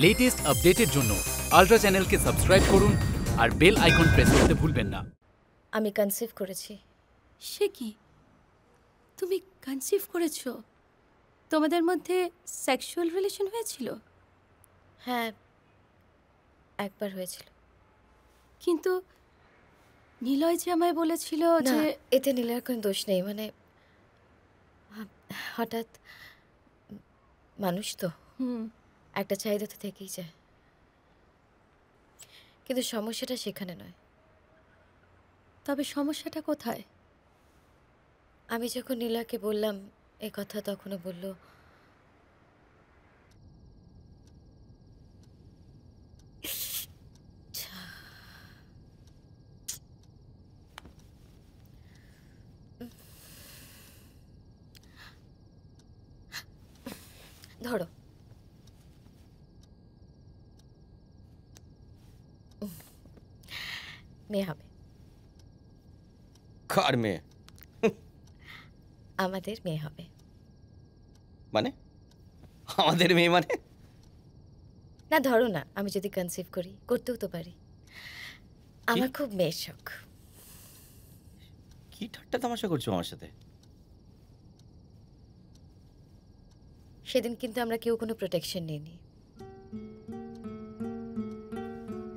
Latest আপডেটের জন্য ultra চ্যানেলকে সাবস্ক্রাইব করুন আর বেল আইকন প্রেস করতে ভুলবেন না। আমি কনসিভ করেছি। সে কি, তুমি কনসিভ করেছো? তোমাদের মধ্যে সেক্সুয়াল রিলেশন হয়েছিল? হ্যাঁ, একবার হয়েছিল। কিন্তু নিলয় যে আমায় বলেছিল না, যে এতে নীলার কোনো দোষ নেই। মানে হঠাৎ মানুষ তো একটা চাহিদা তো থেকেই যায়, কিন্তু সমস্যাটা সেখানে নয়। তবে সমস্যাটা কোথায়? আমি যখন নীলাকে বললাম এ কথা, তখনও বলল ধরো মেয়ে হবে। কার মেয়ে? আমাদের মেয়ে হবে। মানে আমাদের মেয়ে মানে? না ধরো না, আমি যদি কনসিভ করি, করতেও তো পারি। আমার খুব মেয়ের শখ। কি ঠাট্টা তামাশা করছো আমার সাথে? সেদিন কিন্তু আমরা কেউ কোনো প্রোটেকশন নিইনি।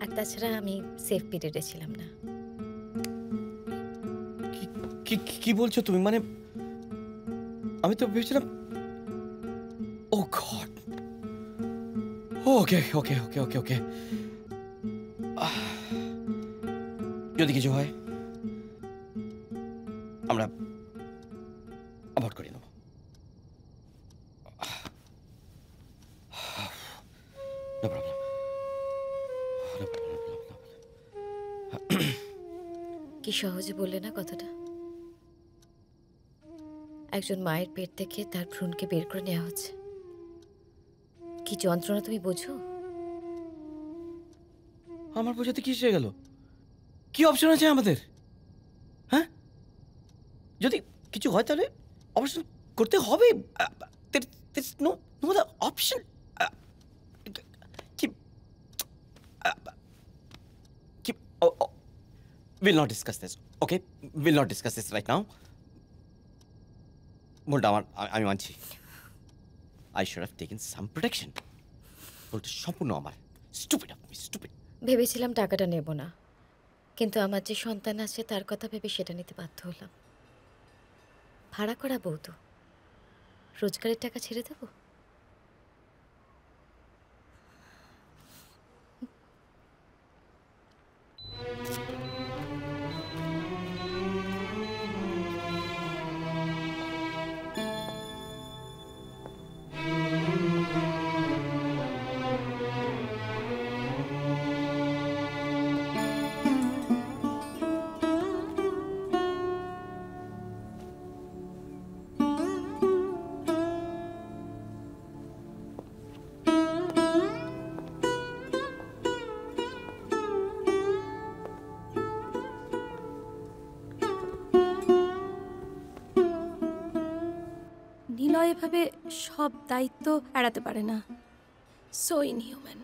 আর তাছাড়া আমি সেফ পিরিয়ডে ছিলাম না। কি বলছো তুমি? মানে আমি তো ভেবেছিলাম। ও গড, ওকে ওকে ওকে ওকে ওকে যদি কিছু হয় আমরা অ্যাবর্ট করে নেব। No problem. কি সহজে বললে না কথাটা। একজন মায়ের পেট থেকে তার ভ্রূণকে বের করে নেওয়া হচ্ছে। কি যন্ত্রণা তুমি বোঝো? আমার বোঝাতে কি এসে গেল? কি অপশন আছে আমাদের? হ্যাঁ, যদি কিছু হয় তাহলে অপারেশন করতে হবে। No no other option. We'll not discuss this, okay? We'll not discuss this right now. ভুলটা আমার, আমি মানছি। I should have taken some protection. ভুলটা সম্পূর্ণ আমার। Stupid of me, stupid. ভেবেছিলাম টাকাটা নেব না, কিন্তু আমার যে সন্তান আছে তার কথা ভেবে সেটা নিতে বাধ্য হলাম। ভাড়া করা বউ তো, রোজগারের টাকা ছেড়ে দেবো? নিলয় এভাবে সব দায়িত্ব এড়াতে পারে না। So inhuman.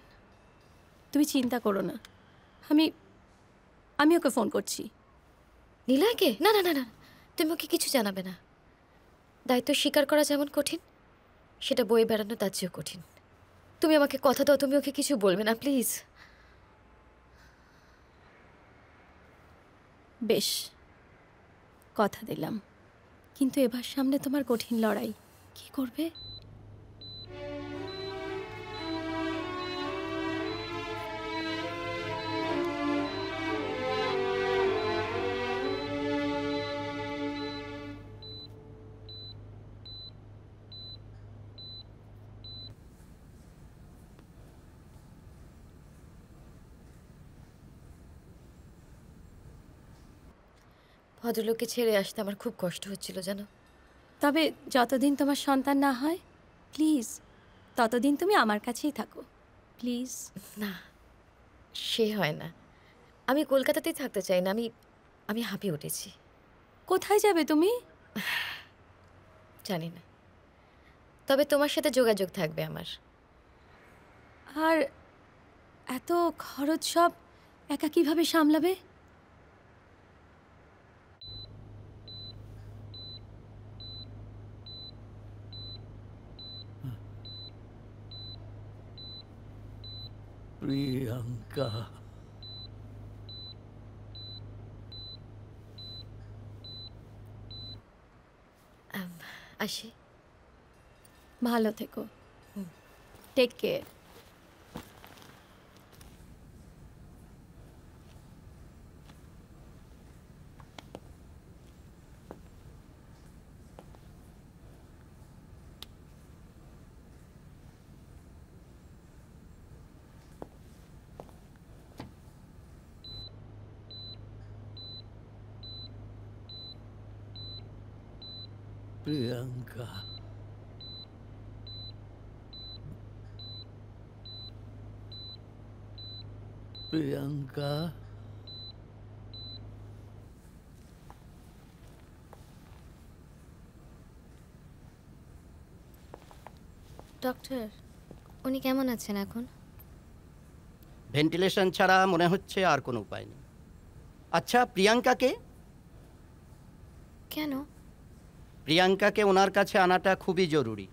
তুমি চিন্তা করো না, আমি ওকে ফোন করছি। নীলাকে? না না না না, তুমি ওকে কিছু জানাবে না। দায়িত্ব স্বীকার করা যেমন কঠিন, সেটা বয়ে বেড়ানো তার চেয়েও কঠিন। তুমি আমাকে কথা দাও, তুমি ওকে কিছু বলবে না, প্লিজ। বেশ, কথা দিলাম। কিন্তু এবার সামনে তোমার কঠিন লড়াই। কি করবে? ভদ্রলোককে ছেড়ে আসতে আমার খুব কষ্ট হচ্ছিল, জানো। তবে যতদিন তোমার সন্তান না হয়, প্লিজ ততদিন তুমি আমার কাছেই থাকো, প্লিজ। না, সে হয় না। আমি কলকাতাতেই থাকতে চাই না। আমি হাঁপিয়ে উঠেছি। কোথায় যাবে তুমি? জানি না, তবে তোমার সাথে যোগাযোগ থাকবে আমার। আর এত খরচ সব একা কিভাবে সামলাবে? প্রিয়াঙ্কা, আসি। ভালো থেকো। Take care. Priyanka, Priyanka, doctor, উনি কেমন আছেন এখন? ভেন্টিলেশন ছাড়া মনে হচ্ছে আর কোনো উপায় নেই। আচ্ছা, প্রিয়াঙ্কাকে কেন? প্রিয়াঙ্কাকে ওনার কাছে আনাটা খুবই জরুরি।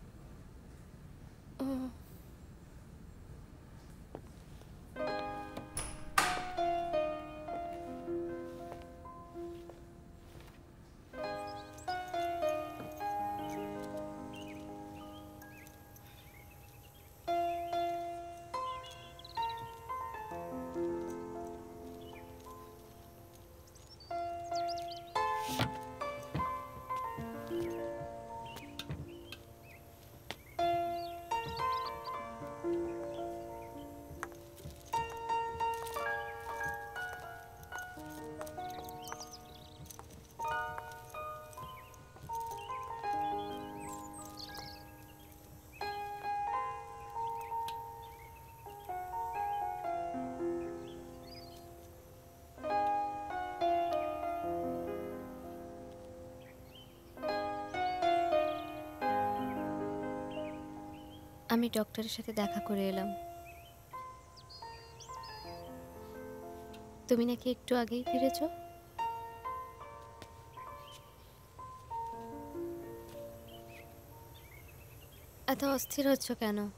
আমি ডক্টরের সাথে দেখা করে এলাম। তুমি নাকি একটু আগেই ফিরেছো? এত অস্থির হচ্ছ কেন? I'm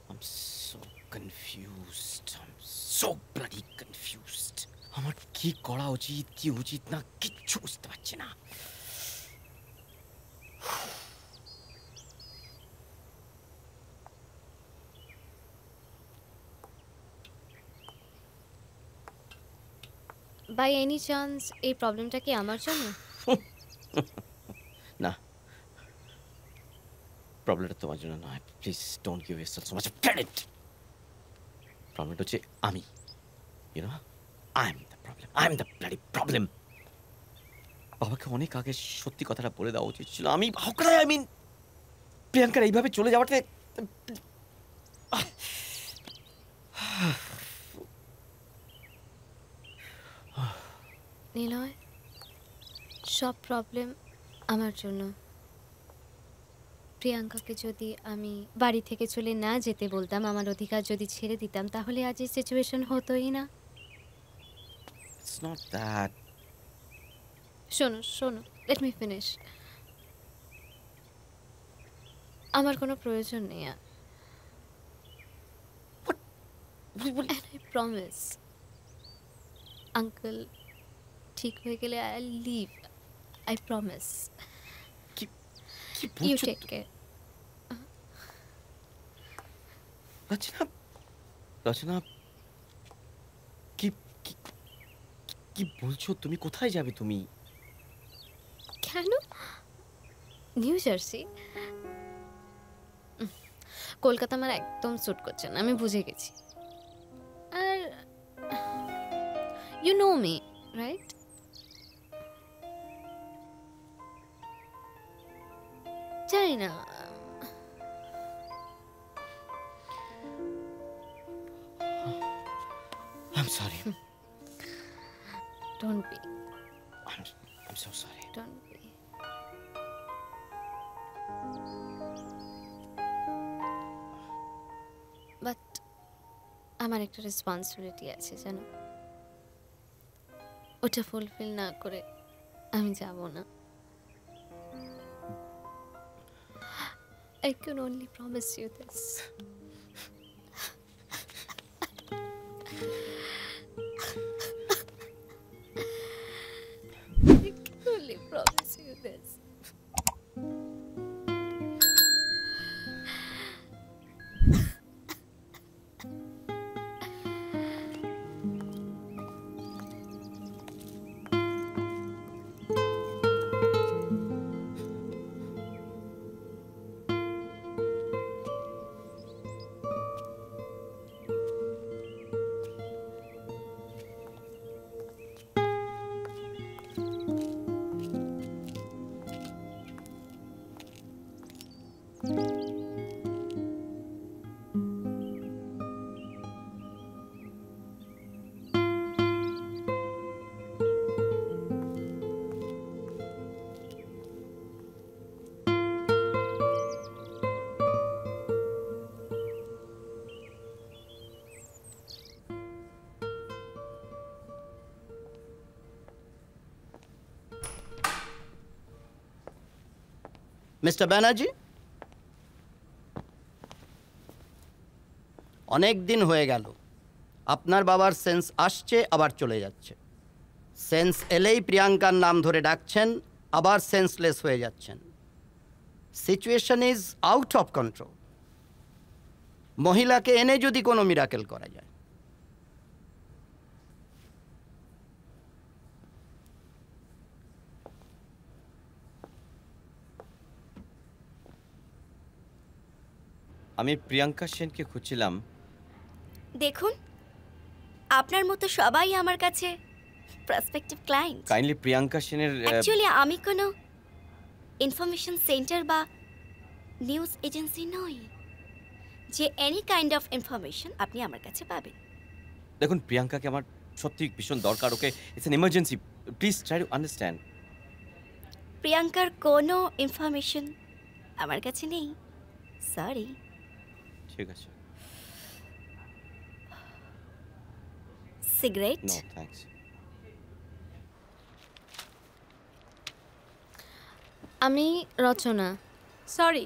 so confused. I'm so bloody confused. আমার কি করা উচিত কি উচিত না কিচ্ছু বুঝতে পারছি না। বাই এনি চান্স এই প্রবলেমটা কি আমার জন্য? না, প্রবলেমটা তোমার জন্য নয়। Please don't give yourself so much of credit. প্রবলেমটা হচ্ছে আমি, you know, I am the problem, I am the bloody problem. বাবাকে অনেক আগে সত্যি কথাটা বলে দেওয়া উচিত ছিল। আমি আই মিন প্রিয়াঙ্কার এইভাবে চলে যাওয়াতে নিলয়, সব প্রবলেম আমার জন্য। প্রিয়াঙ্কাকে যদি আমি বাড়ি থেকে চলে না যেতে বলতাম, আমার অধিকার যদি ছেড়ে দিতাম, তাহলে আজ এই সিচুয়েশন হতোই না। It's not that. শোনো শোনো, লেট মি ফিনিশ। আমার কোনো প্রয়োজন নেই আর। And I promise, আঙ্কেল ঠিক হয়ে গেলে আই লিভ। I promise. কি ইউ বলছো টেক কেয়ার। রচনা? রচনা, কি কি- কি বলছো তুমি? কোথায় যাবে তুমি? কেন? New jersey? কলকাতা আমার একদম স্যুট করছে না, আমি বুঝে গেছি। আর ইউ নো মি, রাইট? জানি না, I'm sorry. Don't be, I'm so sorry. Don't be. আমার একটা রেসপন্সিবিলিটি আছে জানো, ওটা ফুলফিল না করে আমি যাব না। I can only promise you this. I can only promise you this. Mister Banerjee, অনেক দিন হয়ে গেল আপনার বাবার সেন্স আসছে আবার চলে যাচ্ছে। সেন্স এলেই প্রিয়াঙ্কার নাম ধরে ডাকছেন, আবার সেন্সলেস হয়ে যাচ্ছেন। Situation is out of control. মহিলাকে এনে যদি কোনো মিরাকেল করা যায়। আমি প্রিয়াঙ্কা সেনকে খুঁজছিলাম। দেখুন, আপনার মতো সবাই আমার কাছে প্রসপেক্টিভ ক্লায়েন্ট। কাইন্ডলি প্রিয়াঙ্কা সেনের অ্যাকচুয়ালি আমি কোনো ইনফরমেশন সেন্টার বা নিউজ এজেন্সি নই যে এনি কাইন্ড অফ ইনফরমেশন আপনি আমার কাছে পাবেন। দেখুন, প্রিয়াঙ্কাকে আমার সত্যি ভীষণ দরকার। Okay, it's an emergency, please try to understand. প্রিয়াঙ্কার কোনো ইনফরমেশন আমার কাছে নেই, সরি। ঠিক আছে। সিগারেট? No thanks. আমি রচনা। সরি,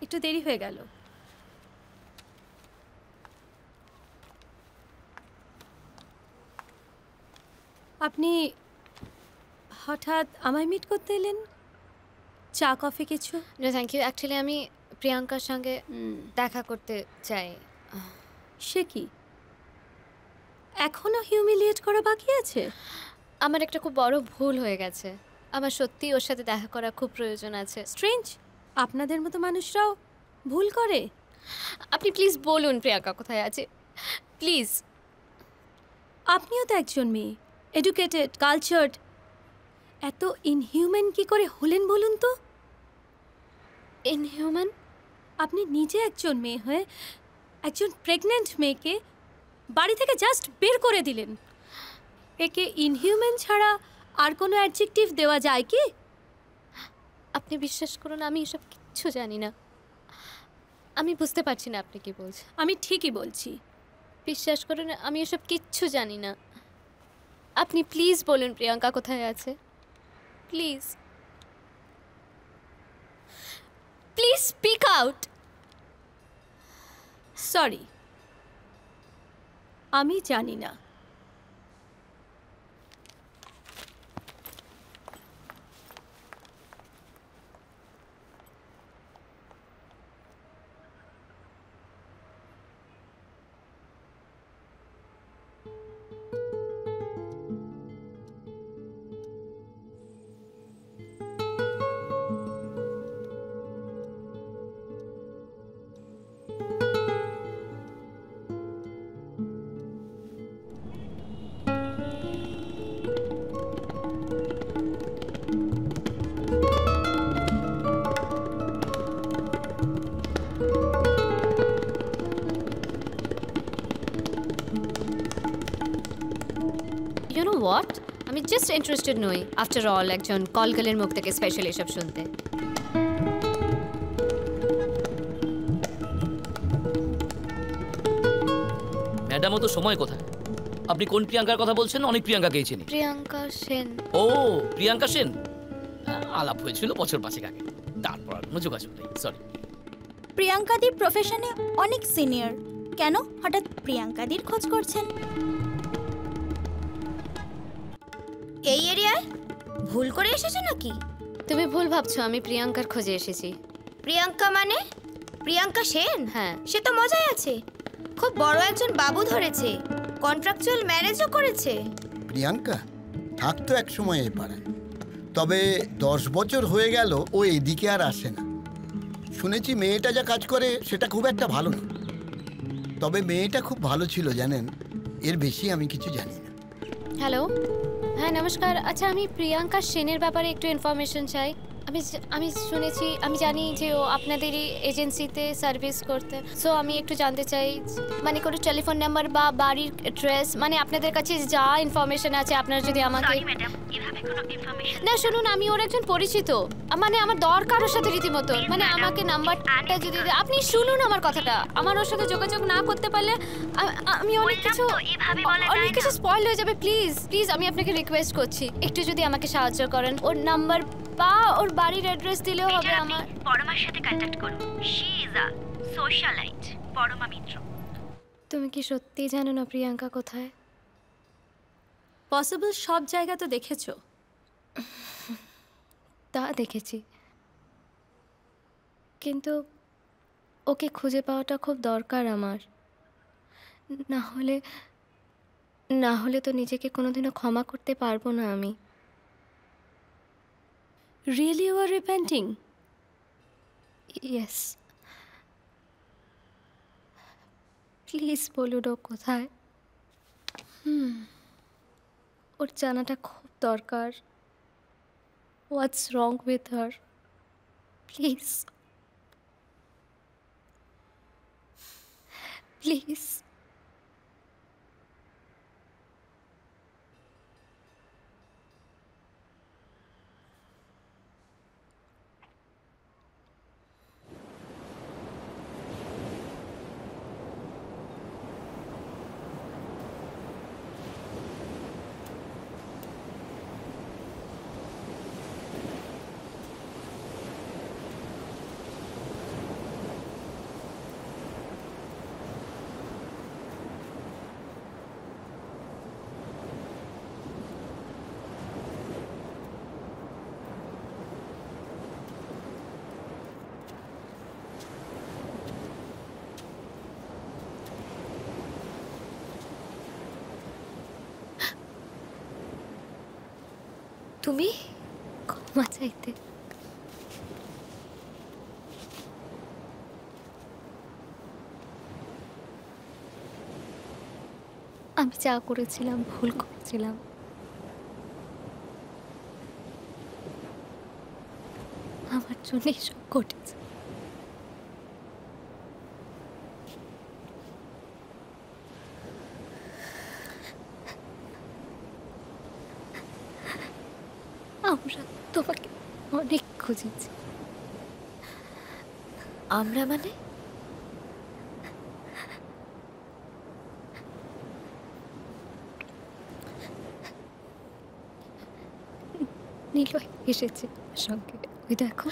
একটু দেরি হয়ে গেল। আপনি হঠাৎ আমায় মিট করতে এলেন? চা কফি কিছু? না থ্যাংক ইউ, অ্যাকচুয়ালি আমি প্রিয়াঙ্কার সঙ্গে দেখা করতে চাই। সে কি এখনো হিউমিলিয়েট করা বাকি আছে? আমার একটা খুব বড় ভুল হয়ে গেছে, আমার সত্যি ওর সাথে দেখা করা খুব প্রয়োজন আছে। স্ট্রেঞ্জ, আপনাদের মতো মানুষরাও ভুল করে। আপনি প্লিজ বলুন প্রিয়াঙ্কা কোথায় আছে, প্লিজ। আপনিও তো একজন মেয়ে, এডুকেটেড, কালচার্ড, এত ইনহিউম্যান কি করে হলেন বলুন তো? ইনহিউম্যান? আপনি নিজে একজন মেয়ে হয়ে একজন প্রেগনেন্ট মেয়েকে বাড়ি থেকে জাস্ট বের করে দিলেন। একে ইনহিউম্যান ছাড়া আর কোনো অ্যাডজেক্টিভ দেওয়া যায় কি? আপনি বিশ্বাস করুন, আমি এসব কিচ্ছু জানি না। আমি বুঝতে পারছি না আপনি কি বলছেন। আমি ঠিকই বলছি। বিশ্বাস করুন, আমি এসব কিচ্ছু জানি না। আপনি প্লিজ বলুন প্রিয়াঙ্কা কোথায় আছে, please please speak out. Sorry, আমি জানি না। ইউ নো হোয়াট, আমি জাস্ট ইন্টারেস্টেড নই আফটার অল একজন কলকালের মুখ থেকে স্পেশাল এসব শুনতে। ম্যাডামও তো সময় কোথায়? আপনি কোন প্রিয়াঙ্কার কথা বলছেন? অনেক প্রিয়াঙ্কাকেই চিনি। প্রিয়াঙ্কা সেন। ও প্রিয়াঙ্কা সেন, আলাপ হয়েছিল বছর 5 আগে, তারপর আর কোনো যোগাযোগ নেই, সরি। প্রিয়াঙ্কাদির প্রফেশনে অনেক সিনিয়র, কেন হঠাৎ প্রিয়াঙ্কাদির খোঁজ করছেন? এই এরিয়ায় ভুল করে এসেছো নাকি? তুমি ভুল ভাবছো, আমি প্রিয়াঙ্কার খোঁজে এসেছি। প্রিয়াঙ্কা মানে প্রিয়াঙ্কা সেন? হ্যাঁ। সে তো মজাই আছে, খুব বড় একজন বাবু ধরেছে, কন্ট্রাকচুয়াল ম্যারেজও করেছে। প্রিয়াঙ্কা থাকতো এক সময় এই পাড়ায়, তবে 10 বছর হয়ে গেল ও এদিকে আর আসে না। শুনেছি মেয়েটা যা কাজ করে সেটা খুব একটা ভালো না, তবে মেয়েটা খুব ভালো ছিল জানেন, এর বেশি আমি কিছু জানি না। হ্যালো, হ্যাঁ নমস্কার। আচ্ছা, আমি প্রিয়াঙ্কা সেনের ব্যাপারে একটু ইনফরমেশন চাই। আমি শুনেছি, আমি জানি যে ও আপনাদেরই এজেন্সিতে সার্ভিস করতে। সো আমি একটু জানতে চাই, মানে কোনো টেলিফোন নাম্বার বা বাড়ির অ্যাড্রেস, মানে আপনাদের কাছে যা ইনফরমেশন আছে আপনারা যদি আমাকে। না শুনুন, আমি ওর একজন পরিচিত, মানে আমার দরকার ওর সাথে রীতিমতো, মানে আমাকে নাম্বারটা যদি আপনি শুনুন আমার কথাটা। আমার ওর সাথে যোগাযোগ না করতে পারলে আমি অনেক কিছু স্পয়েল হয়ে যাবে। প্লিজ প্লিজ আমি আপনাকে রিকোয়েস্ট করছি, একটু যদি আমাকে সাহায্য করেন। ওর নাম্বার বা ওর বাড়ির অ্যাড্রেস দিলেও হবে। আমার পরমার সাথে কন্টাক্ট করুন, she is a socialite, Parama Mitra. তুমি কি সত্যি জানো না প্রিয়াঙ্কা কোথায়? পসিবল সব জায়গা তো দেখেছো। তা দেখেছি, কিন্তু ওকে খুঁজে পাওয়াটা খুব দরকার আমার। না হলে তো নিজেকে কোনোদিনও ক্ষমা করতে পারবো না আমি। Really you are repenting? Yes. Please বলুন ও কোথায়। ওর জানাটা খুব দরকার। What's wrong with her, please please. তুমি ক্ষমা চাইতে। আমি যা করেছিলাম ভুল করেছিলাম। আমার জন্যই সব ঘটেছে। আমরা তোমাকে অনেক খুঁজেছি। আমরা মানে? নীলয় এসেছে আমার সঙ্গে, ওই দেখো।